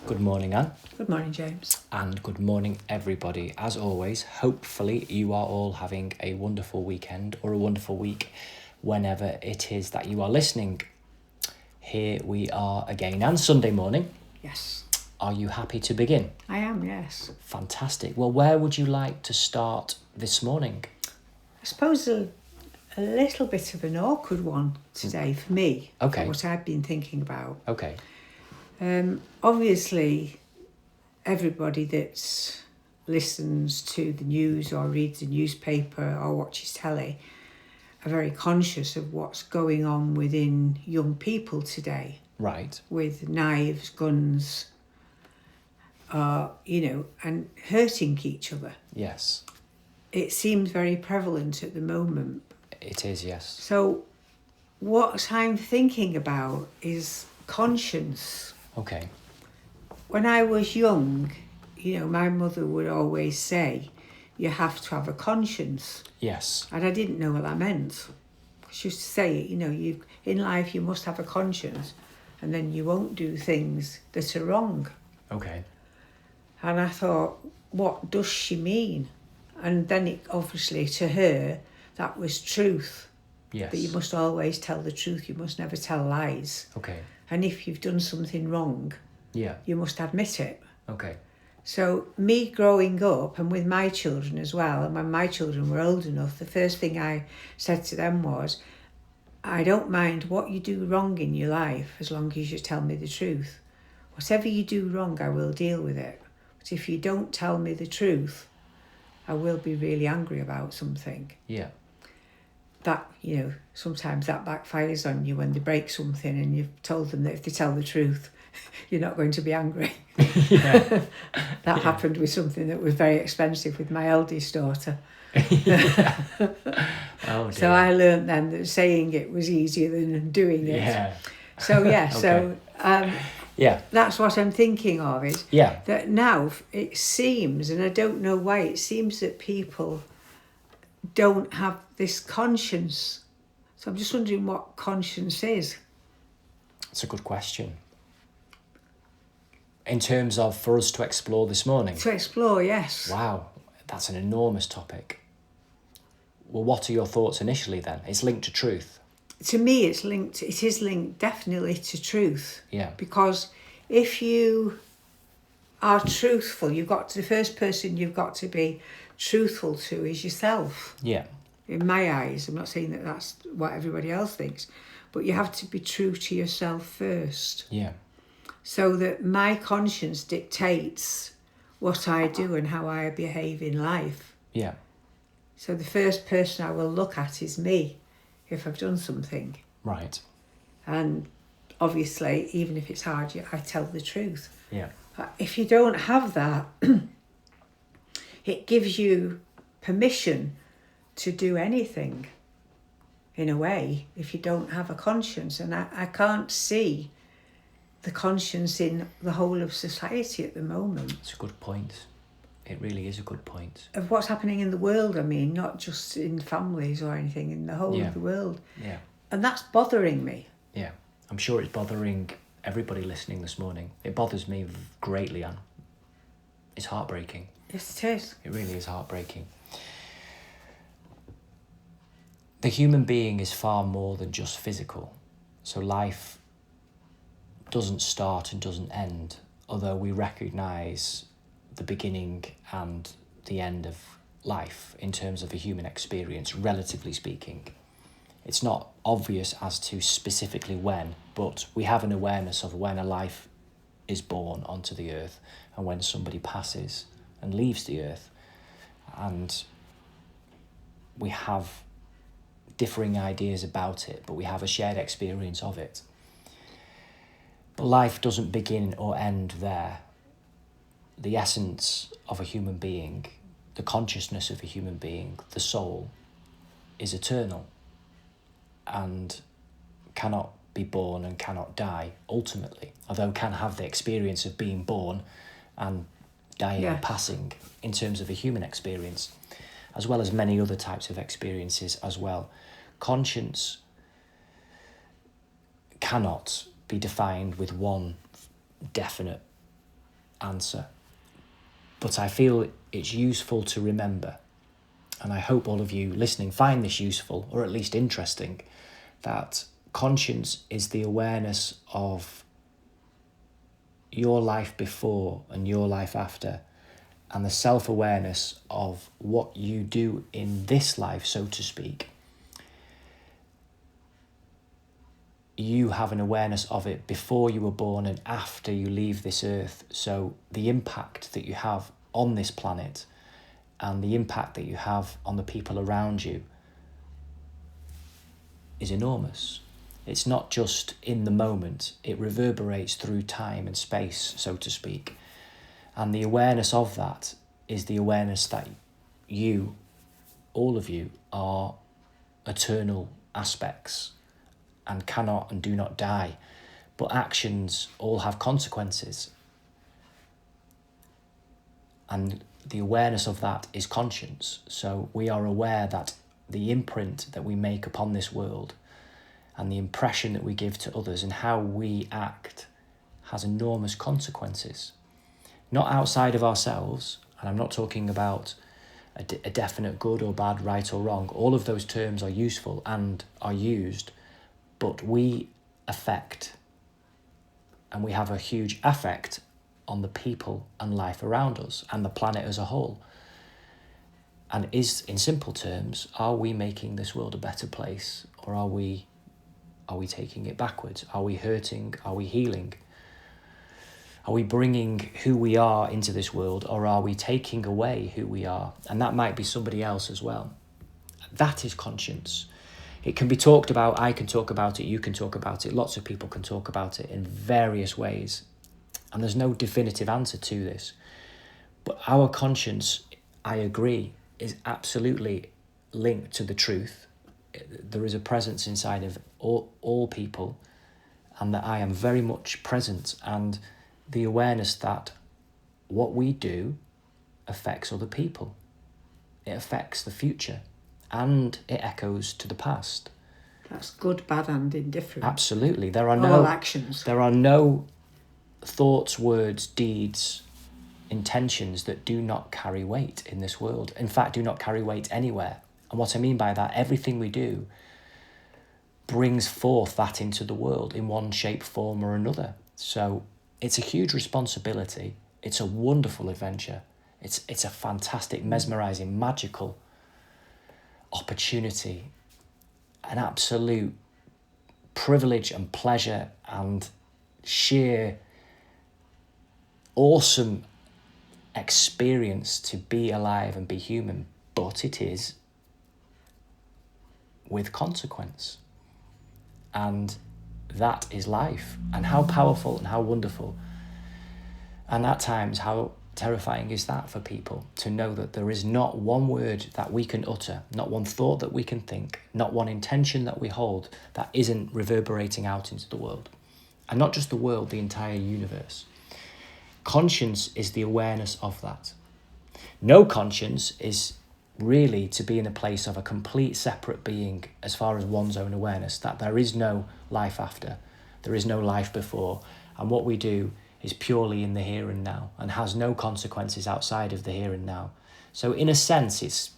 Good morning, Anne. Good morning, James. And good morning, everybody. As always, hopefully you are all having a wonderful weekend or a wonderful week whenever it is that you are listening. Here we are again, Anne, Sunday morning. Yes. Are you happy to begin? I am, yes. Fantastic. Well, where would you like to start this morning? I suppose a little bit of an awkward one today for me. Okay. For what I've been thinking about. Okay. Obviously, everybody that listens to the news or reads the newspaper or watches telly are very conscious of what's going on within young people today. Right. With knives, guns, and hurting each other. Yes. It seems very prevalent at the moment. It is, yes. So what I'm thinking about is conscience. Okay. When I was young, my mother would always say, you have to have a conscience. Yes. And I didn't know what that meant. She used to say, in life you must have a conscience, and then you won't do things that are wrong. Okay. And I thought, what does she mean? And then it obviously, to her, that was truth. Yes. That you must always tell the truth. You must never tell lies. Okay. And if you've done something wrong, Yeah. you must admit it. Okay. So me growing up, and with my children as well, and when my children were old enough, the first thing I said to them was, I don't mind what you do wrong in your life as long as you tell me the truth. Whatever you do wrong, I will deal with it. But if you don't tell me the truth, I will be really angry about something. Yeah. That, sometimes that backfires on you when they break something and you've told them that if they tell the truth, you're not going to be angry. Yeah. That happened with something that was very expensive with my eldest daughter. Oh, dear. So I learned then that saying it was easier than doing it. Yeah. So yeah, Okay. Yeah. That's what I'm thinking of, is Yeah. that now it seems, and I don't know why, it seems that people don't have this conscience. So I'm just wondering what conscience is. It's a good question. In terms of for us to explore this morning. To explore, yes. Wow, that's an enormous topic. Well, what are your thoughts initially then? It's linked to truth. To me, it is linked definitely to truth. Yeah. Because if you are truthful, the first person you've got to be truthful to is yourself. Yeah. In my eyes, I'm not saying that that's what everybody else thinks, but you have to be true to yourself first. Yeah. So that my conscience dictates what I do and how I behave in life. Yeah. So the first person I will look at is me, if I've done something. Right. And obviously, even if it's hard, I tell the truth. Yeah. If you don't have that, it gives you permission to do anything, in a way, if you don't have a conscience. And I can't see the conscience in the whole of society at the moment. It's a good point. It really is a good point. Of what's happening in the world, I mean, not just in families or anything, in the whole of the world. Yeah. And that's bothering me. Yeah. I'm sure it's bothering everybody listening this morning. It bothers me greatly, Anne. It's heartbreaking. Yes, it is. It really is heartbreaking. The human being is far more than just physical. So life doesn't start and doesn't end, although we recognise the beginning and the end of life in terms of a human experience, relatively speaking. It's not obvious as to specifically when, but we have an awareness of when a life is born onto the earth and when somebody passes and leaves the earth. And we have differing ideas about it, but we have a shared experience of it. But life doesn't begin or end there. The essence of a human being, the consciousness of a human being, the soul, is eternal and cannot be born and cannot die ultimately, although can have the experience of being born and dying and passing in terms of a human experience, as well as many other types of experiences as well. Conscience cannot be defined with one definite answer. But I feel it's useful to remember, and I hope all of you listening find this useful, or at least interesting, that conscience is the awareness of your life before and your life after, and the self-awareness of what you do in this life, so to speak. You have an awareness of it before you were born and after you leave this earth. So the impact that you have on this planet and the impact that you have on the people around you is enormous. It's not just in the moment, it reverberates through time and space, so to speak. And the awareness of that is the awareness that you, all of you, are eternal aspects and cannot and do not die. But actions all have consequences. And the awareness of that is conscience. So we are aware that the imprint that we make upon this world and the impression that we give to others and how we act has enormous consequences. Not outside of ourselves, and I'm not talking about a definite good or bad, right or wrong. All of those terms are useful and are used, but we affect, and we have a huge effect on the people and life around us and the planet as a whole. And is, in simple terms, are we making this world a better place, or are we taking it backwards? Are we hurting? Are we healing? Are we bringing who we are into this world, or are we taking away who we are? And that might be somebody else as well. That is conscience. It can be talked about. I can talk about it. You can talk about it. Lots of people can talk about it in various ways. And there's no definitive answer to this. But our conscience, I agree, is absolutely linked to the truth. There is a presence inside of all people, and that I am very much present, and the awareness that what we do affects other people. It affects the future, and it echoes to the past. That's good, bad and indifferent. Absolutely. There are all actions. There are no thoughts, words, deeds, intentions that do not carry weight in this world. In fact, do not carry weight anywhere. And what I mean by that, everything we do brings forth that into the world in one shape, form or another. So it's a huge responsibility. It's a wonderful adventure. It's a fantastic, mesmerising, magical opportunity. An absolute privilege and pleasure and sheer awesome experience to be alive and be human. But it is with consequence. And that is life. And how powerful and how wonderful. And at times, how terrifying is that for people, to know that there is not one word that we can utter, not one thought that we can think, not one intention that we hold that isn't reverberating out into the world. And not just the world, the entire universe. Conscience is the awareness of that. No conscience is really to be in a place of a complete separate being as far as one's own awareness, that there is no life after, there is no life before, and what we do is purely in the here and now and has no consequences outside of the here and now. So in a sense, it's,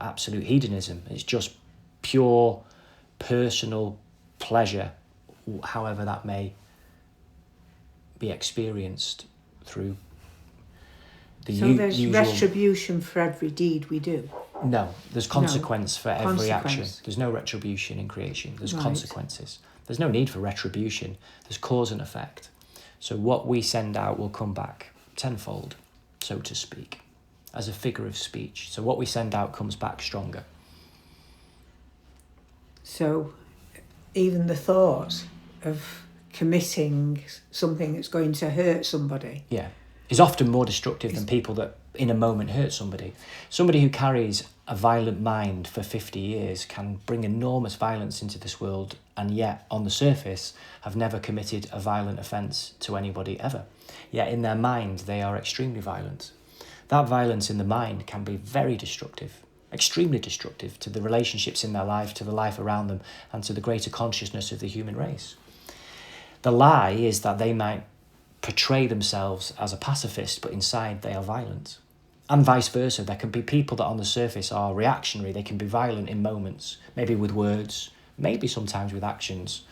absolute hedonism. It's just pure personal pleasure, however that may be experienced through the So there's usual retribution for every deed we do? No, there's consequence for every action. Consequence. There's no retribution in creation. There's Right. consequences. There's no need for retribution. There's cause and effect. So what we send out will come back tenfold, so to speak, as a figure of speech. So what we send out comes back stronger. So even the thought of committing something that's going to hurt somebody. Yeah. Is often more destructive than people that in a moment hurt somebody. Somebody who carries a violent mind for 50 years can bring enormous violence into this world, and yet on the surface have never committed a violent offence to anybody ever. Yet in their mind they are extremely violent. That violence in the mind can be very destructive, extremely destructive to the relationships in their life, to the life around them, and to the greater consciousness of the human race. The lie is that they might portray themselves as a pacifist, but inside they are violent. And vice versa. There can be people that on the surface are reactionary. They can be violent in moments, maybe with words, maybe sometimes with actions.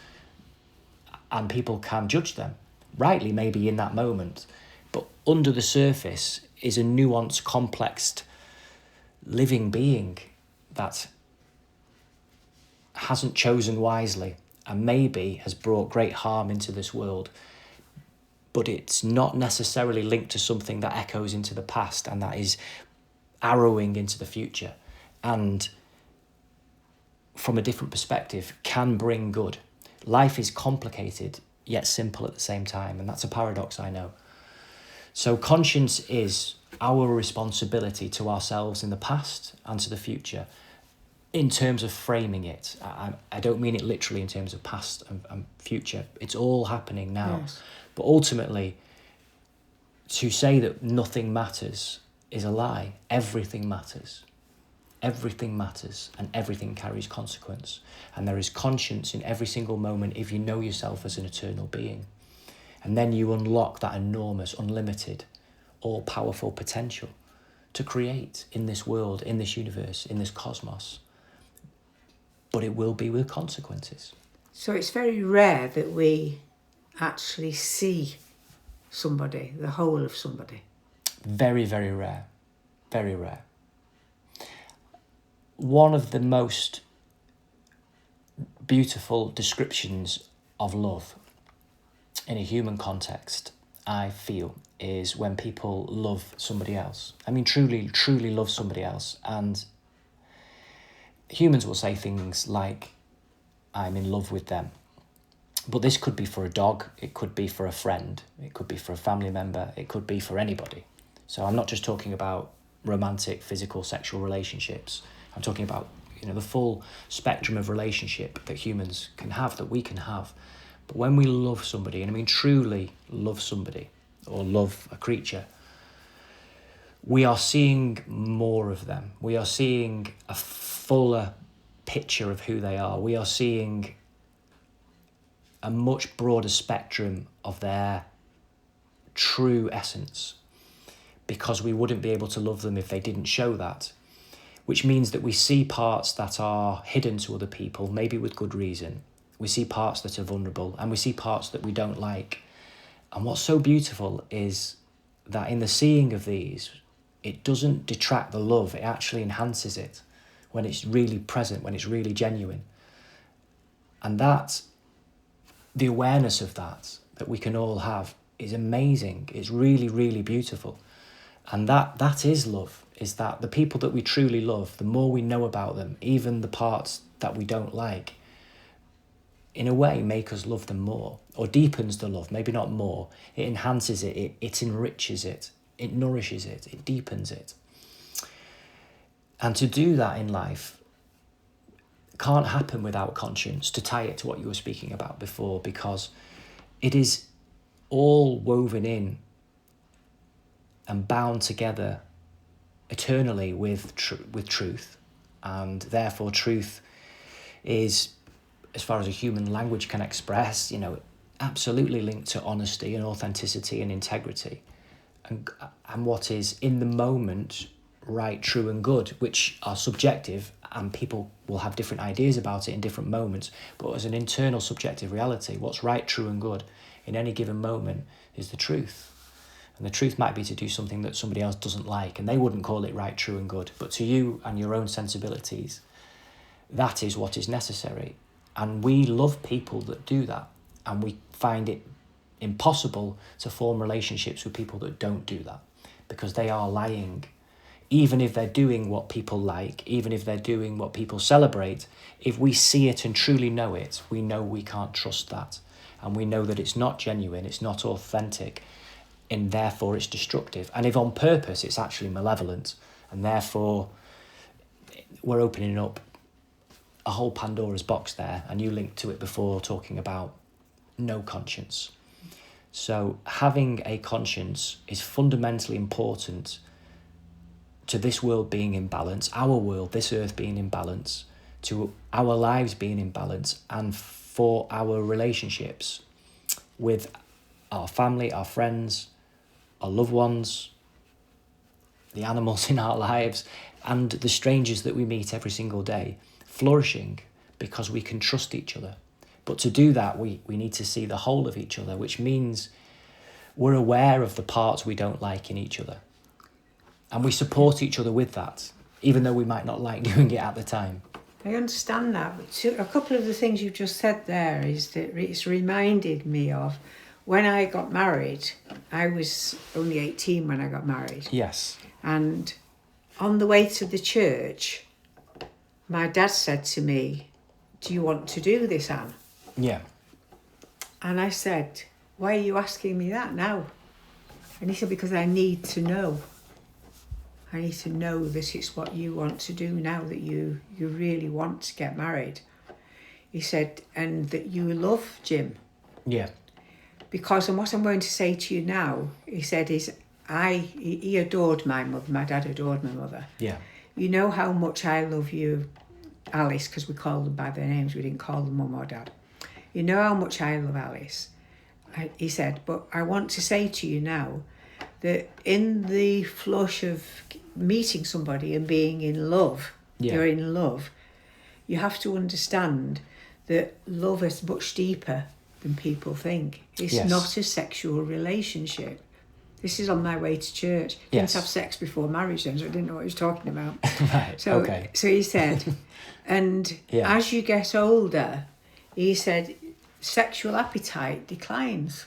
And people can judge them, rightly maybe in that moment. But under the surface is a nuanced, complex, living being that hasn't chosen wisely and maybe has brought great harm into this world. But it's not necessarily linked to something that echoes into the past and that is arrowing into the future. And from a different perspective, can bring good. Life is complicated, yet simple at the same time. And that's a paradox, I know. So conscience is our responsibility to ourselves in the past and to the future in terms of framing it. I don't mean it literally in terms of past and future. It's all happening now. Yes. But ultimately, to say that nothing matters is a lie. Everything matters. Everything matters and everything carries consequence. And there is conscience in every single moment if you know yourself as an eternal being. And then you unlock that enormous, unlimited, all-powerful potential to create in this world, in this universe, in this cosmos. But it will be with consequences. So it's very rare that we actually see somebody, the whole of somebody. Very, very rare. Very rare. One of the most beautiful descriptions of love in a human context, I feel, is when people love somebody else. I mean, truly, truly love somebody else. And humans will say things like, I'm in love with them. But this could be for a dog, it could be for a friend, it could be for a family member, it could be for anybody. So I'm not just talking about romantic, physical, sexual relationships. I'm talking about, the full spectrum of relationship that humans can have, that we can have. But when we love somebody, and I mean truly love somebody, or love a creature, we are seeing more of them. We are seeing a fuller picture of who they are. We are seeing a much broader spectrum of their true essence, because we wouldn't be able to love them if they didn't show that, which means that we see parts that are hidden to other people, maybe with good reason. We see parts that are vulnerable, and we see parts that we don't like. And what's so beautiful is that in the seeing of these, it doesn't detract the love, it actually enhances it when it's really present, when it's really genuine. And that, the awareness of that we can all have, is amazing. It's really, really beautiful. And that is love, is that the people that we truly love, the more we know about them, even the parts that we don't like, in a way make us love them more, or deepens the love, maybe not more. It enhances it, it enriches it, it nourishes it, it deepens it. And to do that in life can't happen without conscience, to tie it to what you were speaking about before, because it is all woven in and bound together eternally with truth. And therefore truth is, as far as a human language can express, absolutely linked to honesty and authenticity and integrity. And what is in the moment right, true and good, which are subjective, and people will have different ideas about it in different moments. But as an internal subjective reality, what's right, true and good in any given moment is the truth. And the truth might be to do something that somebody else doesn't like, and they wouldn't call it right, true and good. But to you and your own sensibilities, that is what is necessary. And we love people that do that. And we find it impossible to form relationships with people that don't do that, because they are lying. Even if they're doing what people like, even if they're doing what people celebrate, if we see it and truly know it, we know we can't trust that. And we know that it's not genuine, it's not authentic, and therefore it's destructive. And if on purpose, it's actually malevolent, and therefore we're opening up a whole Pandora's box there. And you linked to it before, talking about no conscience. So having a conscience is fundamentally important to this world being in balance, our world, this earth being in balance, to our lives being in balance, and for our relationships with our family, our friends, our loved ones, the animals in our lives, and the strangers that we meet every single day, flourishing because we can trust each other. But to do that, we need to see the whole of each other, which means we're aware of the parts we don't like in each other. And we support each other with that, even though we might not like doing it at the time. I understand that, but a couple of the things you've just said there is that it's reminded me of when I got married. I was only 18 when I got married. Yes. And on the way to the church, my dad said to me, "Do you want to do this, Anne?" Yeah. And I said, "Why are you asking me that now?" And he said, "Because I need to know. I need to know that it's what you want to do now, that you really want to get married." He said, "And that you love Jim." Yeah. Because, and what I'm going to say to you now, he said, is he adored my mother. My dad adored my mother. Yeah. "You know how much I love you, Alice," because we called them by their names. We didn't call them mum or dad. "You know how much I love Alice." He said, "But I want to say to you now that in the flush of meeting somebody and being in love, you're in love, you have to understand that love is much deeper than people think. It's not a sexual relationship." This is on my way to church. Didn't have sex before marriage then, so I didn't know what he was talking about. Right, so, okay. So he said, and as you get older, he said, sexual appetite declines.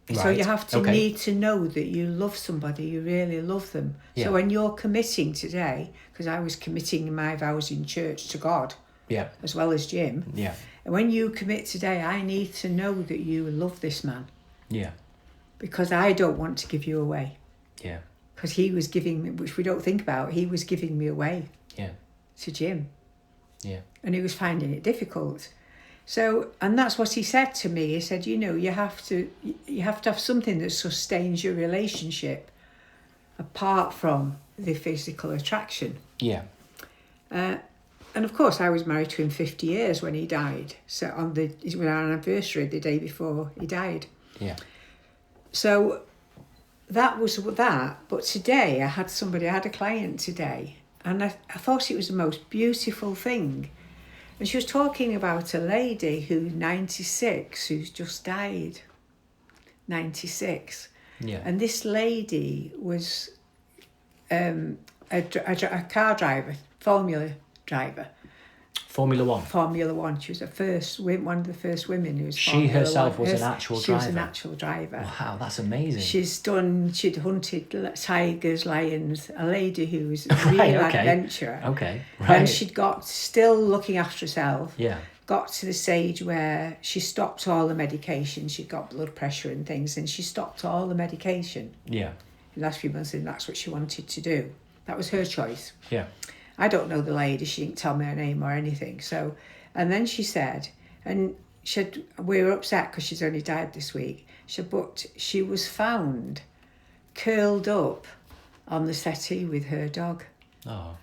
Right. So you have to need to know that you love somebody, you really love them. Yeah. So when you're committing today, because I was committing my vows in church to God, as well as Jim. Yeah. And when you commit today, I need to know that you love this man. Yeah. Because I don't want to give you away. Yeah. Because he was giving me, which we don't think about, he was giving me away. Yeah. To Jim. Yeah. And he was finding it difficult. So, and that's what he said to me. He said, you know, you have to have something that sustains your relationship apart from the physical attraction. Yeah. And of course, I was married to him 50 years when he died. So it was our anniversary the day before he died. Yeah. So that was that. But today I had a client today, and I thought it was the most beautiful thing. And she was talking about a lady who's 96, who's just died. 96. Yeah. And this lady was a car driver, Formula driver. Formula One. Formula One. She was one of the first women who was. She herself was an actual driver. She was an actual driver. Wow, that's amazing. She'd hunted tigers, lions. A lady who was a real adventurer. Okay, right. And she'd got still looking after herself. Yeah. Got to the stage where she stopped all the medication. She'd got blood pressure and things, and she stopped all the medication. Yeah. In the last few months, and that's what she wanted to do. That was her choice. Yeah. I don't know the lady, she didn't tell me her name or anything. So, and then she said, we were upset because she's only died this week. She said, but she was found curled up on the settee with her dog. Oh,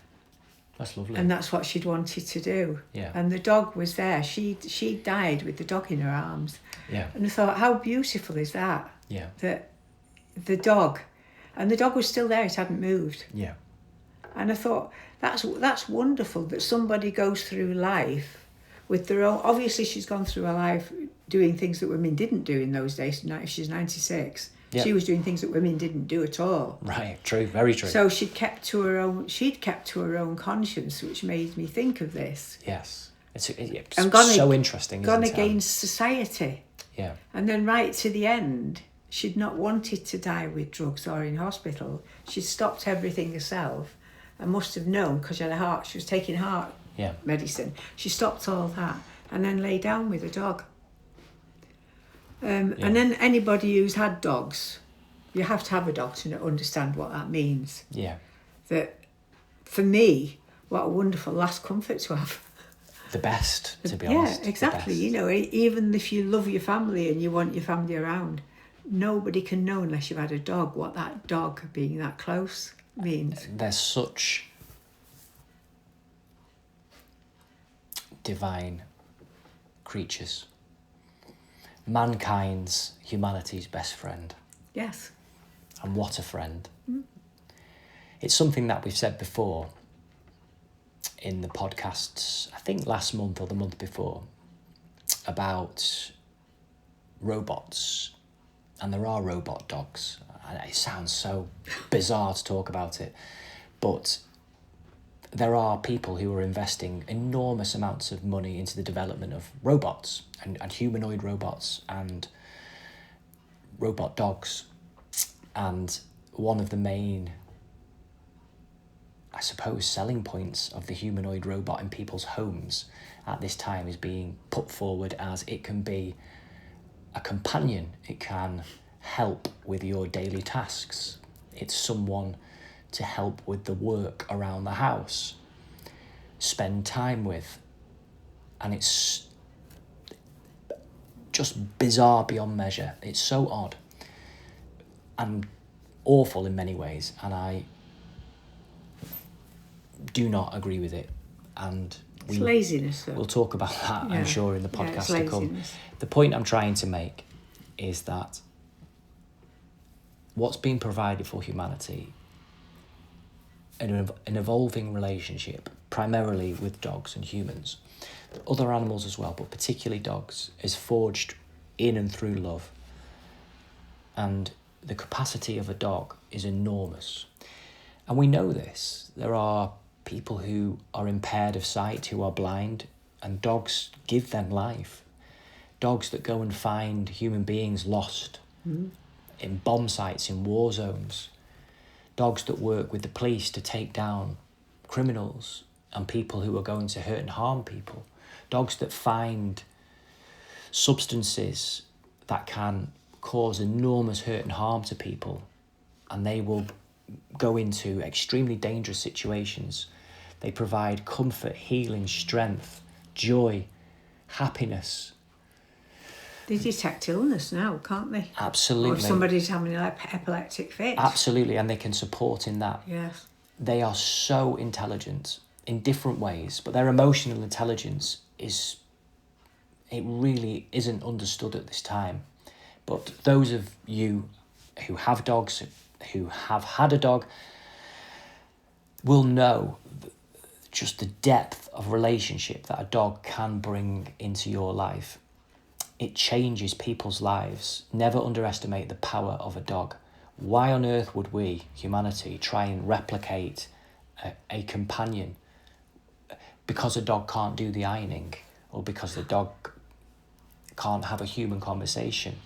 that's lovely. And that's what she'd wanted to do. Yeah. And the dog was there. She died with the dog in her arms. Yeah. And I thought, how beautiful is that? Yeah. That the dog was still there, it hadn't moved. Yeah. And I thought, that's wonderful that somebody goes through life with their own. Obviously, she's gone through her life doing things that women didn't do in those days. If she's 96, she was doing things that women didn't do at all. Right, true, very true. So she'd kept to her own conscience, which made me think of this. Yes, it's so interesting. Gone against society. Yeah. And then right to the end, she'd not wanted to die with drugs or in hospital. She'd stopped everything herself. I must have known because she was taking heart medicine. She stopped all that and then lay down with a dog. And then anybody who's had dogs, you have to have a dog to understand what that means. Yeah. That, for me, what a wonderful last comfort to have. The best, to be honest. Yeah, exactly. You know, even if you love your family and you want your family around, nobody can know unless you've had a dog what that dog being that close means. They're such divine creatures. mankind's, humanity's best friend. Yes. And what a friend. It's something that we've said before in the podcasts, I think last month or the month before, about robots. And there are robot dogs. And it sounds so bizarre to talk about it, but there are people who are investing enormous amounts of money into the development of robots and humanoid robots and robot dogs. And one of the main, I suppose, selling points of the humanoid robot in people's homes at this time is being put forward as it can be a companion. It can help with your daily tasks. It's someone to help with the work around the house, spend time with. And it's just bizarre beyond measure. It's so odd and awful in many ways, and I do not agree with it. And it's laziness, though. We'll talk about that, I'm sure, in the podcast to come. The point I'm trying to make is that what's been provided for humanity, an evolving relationship, primarily with dogs and humans, other animals as well, but particularly dogs, is forged in and through love. And the capacity of a dog is enormous. And we know this. There are people who are impaired of sight, who are blind, and dogs give them life. Dogs that go and find human beings lost in bomb sites, in war zones. Dogs that work with the police to take down criminals and people who are going to hurt and harm people. Dogs that find substances that can cause enormous hurt and harm to people, and they will go into extremely dangerous situations. They provide comfort, healing, strength, joy, happiness. They detect illness now, can't they? Absolutely. Or if somebody's having an epileptic fit. Absolutely, and they can support in that. Yes. They are so intelligent in different ways, but their emotional intelligence it really isn't understood at this time. But those of you who have dogs, who have had a dog, will know just the depth of relationship that a dog can bring into your life. It changes people's lives. Never underestimate the power of a dog. Why on earth would we, humanity, try and replicate a companion? Because a dog can't do the ironing, or because the dog can't have a human conversation.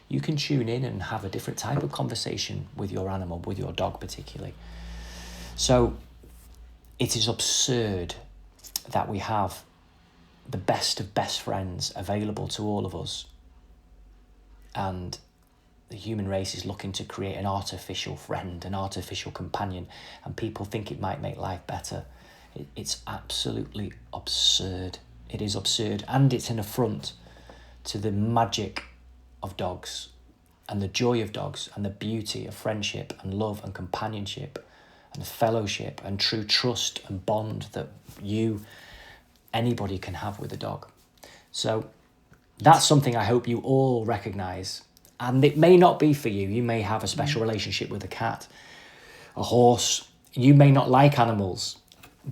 You can tune in and have a different type of conversation with your animal, with your dog particularly. So it is absurd that we have the best of best friends available to all of us, and the human race is looking to create an artificial friend, an artificial companion, and people think it might make life better. It's absolutely absurd. It is absurd, and it's an affront to the magic of dogs and the joy of dogs and the beauty of friendship and love and companionship and fellowship and true trust and bond that anybody can have with a dog. So that's something I hope you all recognise. And it may not be for you. You may have a special relationship with a cat, a horse. You may not like animals,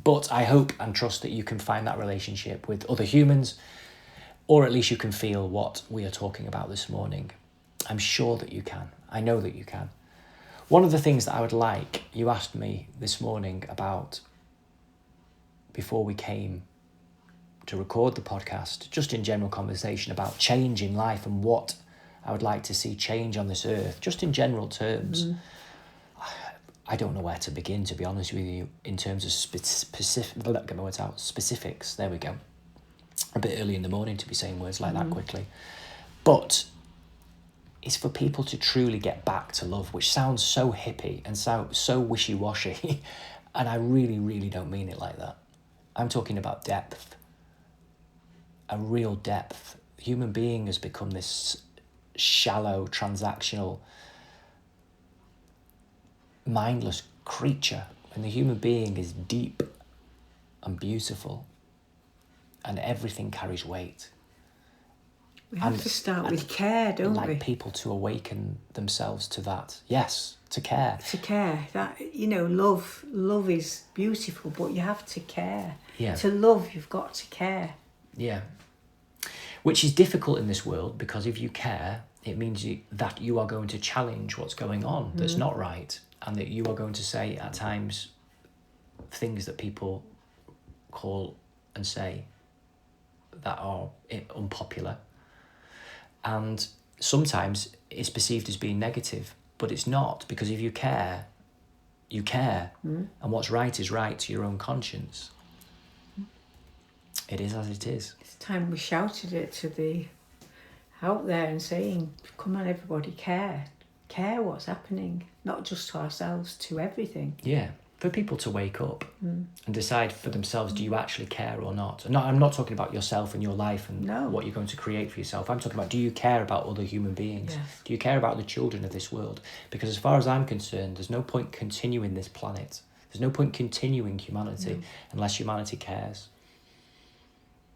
but I hope and trust that you can find that relationship with other humans, or at least you can feel what we are talking about this morning. I'm sure that you can. I know that you can. One of the things that I would like, you asked me this morning about before we came to record the podcast, just in general conversation about change in life and what I would like to see change on this earth, just in general terms. I don't know where to begin, to be honest with you, in terms of specifics. There we go. A bit early in the morning to be saying words like that quickly. But it's for people to truly get back to love, which sounds so hippie and so wishy-washy. And I really, really don't mean it like that. I'm talking about depth. A real depth. The human being has become this shallow, transactional, mindless creature, and the human being is deep and beautiful, and everything carries weight. We have to start with care, don't like we? people to awaken themselves to that. Yes, to care. To care. That, love is beautiful, but you have to care. Yeah. To love, you've got to care. Yeah. Which is difficult in this world, because if you care, it means that you are going to challenge what's going on that's not right, and that you are going to say at times things that people call and say that are unpopular. And sometimes it's perceived as being negative, but it's not, because if you care, you care. And what's right is right to your own conscience. It is as it is. It's time we shouted it to the out there and saying, come on everybody, care. Care what's happening, not just to ourselves, to everything. Yeah, for people to wake up and decide for themselves, do you actually care or not? And I'm not talking about yourself and your life and what you're going to create for yourself. I'm talking about, do you care about other human beings? Yes. Do you care about the children of this world? Because as far as I'm concerned, there's no point continuing this planet. There's no point continuing humanity unless humanity cares.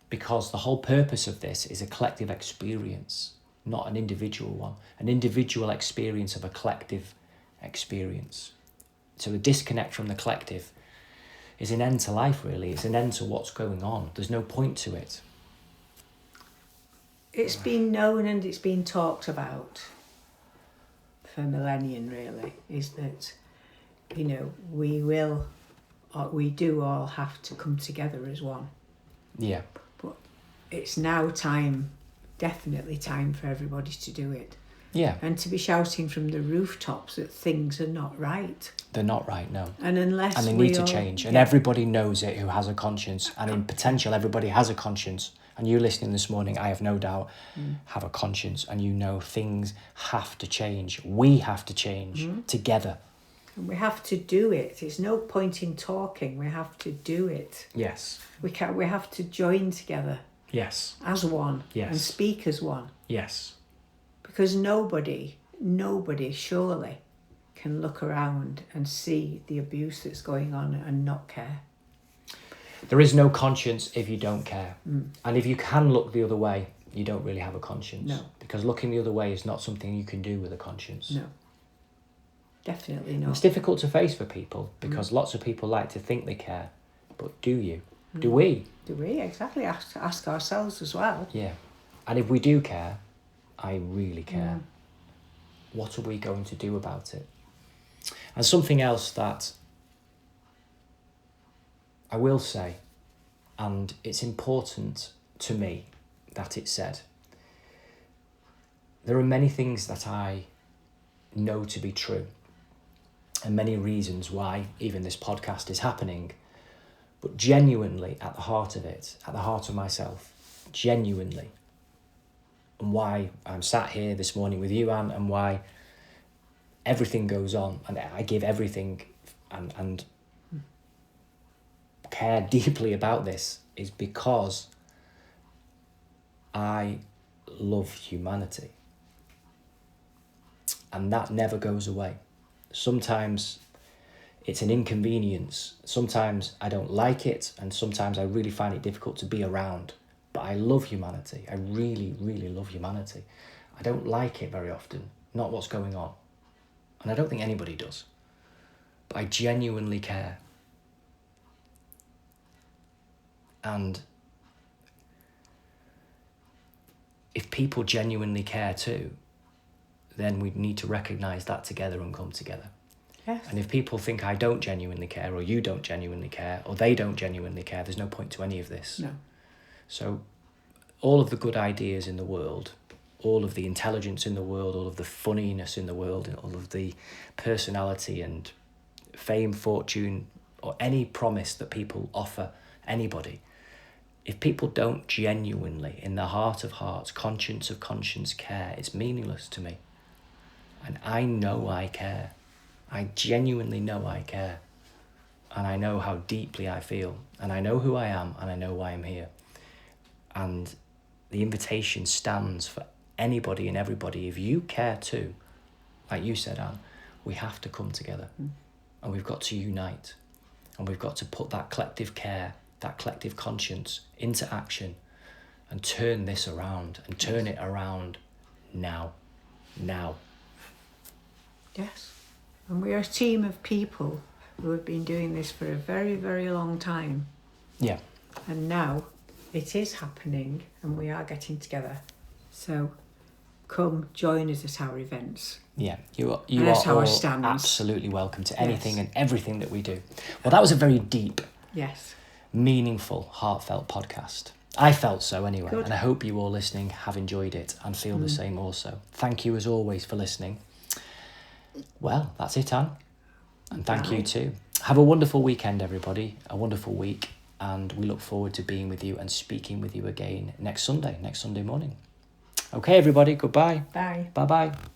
Because the whole purpose of this is a collective experience, not an individual one. An individual experience of a collective experience. So the disconnect from the collective is an end to life, really. It's an end to what's going on. There's no point to it. It's been known and it's been talked about for millennia, really, is that, we do all have to come together as one. Yeah. But it's now time, definitely time for everybody to do it. Yeah. And to be shouting from the rooftops that things are not right. They're not right, no. And unless And they need to change. And everybody knows it who has a conscience. And in potential, everybody has a conscience. And you listening this morning, I have no doubt, have a conscience. And you know things have to change. We have to change together. And we have to do it. There's no point in talking. We have to do it. Yes. We have to join together. Yes. As one. Yes. And speak as one. Yes. Because nobody surely can look around and see the abuse that's going on and not care. There is no conscience if you don't care. And if you can look the other way, you don't really have a conscience. No. Because looking the other way is not something you can do with a conscience. No. Definitely not. It's difficult to face for people, because lots of people like to think they care. But do you? Do we? Do we? Exactly. Ask ourselves as well. Yeah. And if we do care, I really care. What are we going to do about it? And something else that I will say, and it's important to me that it's said, there are many things that I know to be true, and many reasons why even this podcast is happening, but genuinely at the heart of it, at the heart of myself, genuinely, and why I'm sat here this morning with you, Anne, and why everything goes on, and I give everything and care deeply about this, is because I love humanity. And that never goes away. Sometimes it's an inconvenience. Sometimes I don't like it, and sometimes I really find it difficult to be around. But I love humanity. I really, really love humanity. I don't like it very often, not what's going on. And I don't think anybody does. But I genuinely care. And if people genuinely care too, then we need to recognise that together and come together. Yes. And if people think I don't genuinely care, or you don't genuinely care, or they don't genuinely care, there's no point to any of this. No. So all of the good ideas in the world, all of the intelligence in the world, all of the funniness in the world, and all of the personality and fame, fortune, or any promise that people offer anybody, if people don't genuinely, in the heart of hearts, conscience of conscience, care, it's meaningless to me. And I know I care. I genuinely know I care. And I know how deeply I feel. And I know who I am, and I know why I'm here. And the invitation stands for anybody and everybody. If you care too, like you said, Anne, we have to come together. And we've got to unite. And we've got to put that collective care, that collective conscience into action, and turn this around and turn it around now. Yes. And we are a team of people who have been doing this for a very, very long time. Yeah. And now it is happening and we are getting together. So come join us at our events. Yeah, you are our all stands. absolutely welcome to anything and everything that we do. Well, that was a very deep, meaningful, heartfelt podcast. I felt so anyway, and I hope you all listening have enjoyed it and feel the same also. Thank you as always for listening. Well, that's it, Anne. And thank you too. Have a wonderful weekend, everybody. A wonderful week. And we look forward to being with you and speaking with you again next Sunday morning. Okay, everybody. Goodbye. Bye. Bye-bye.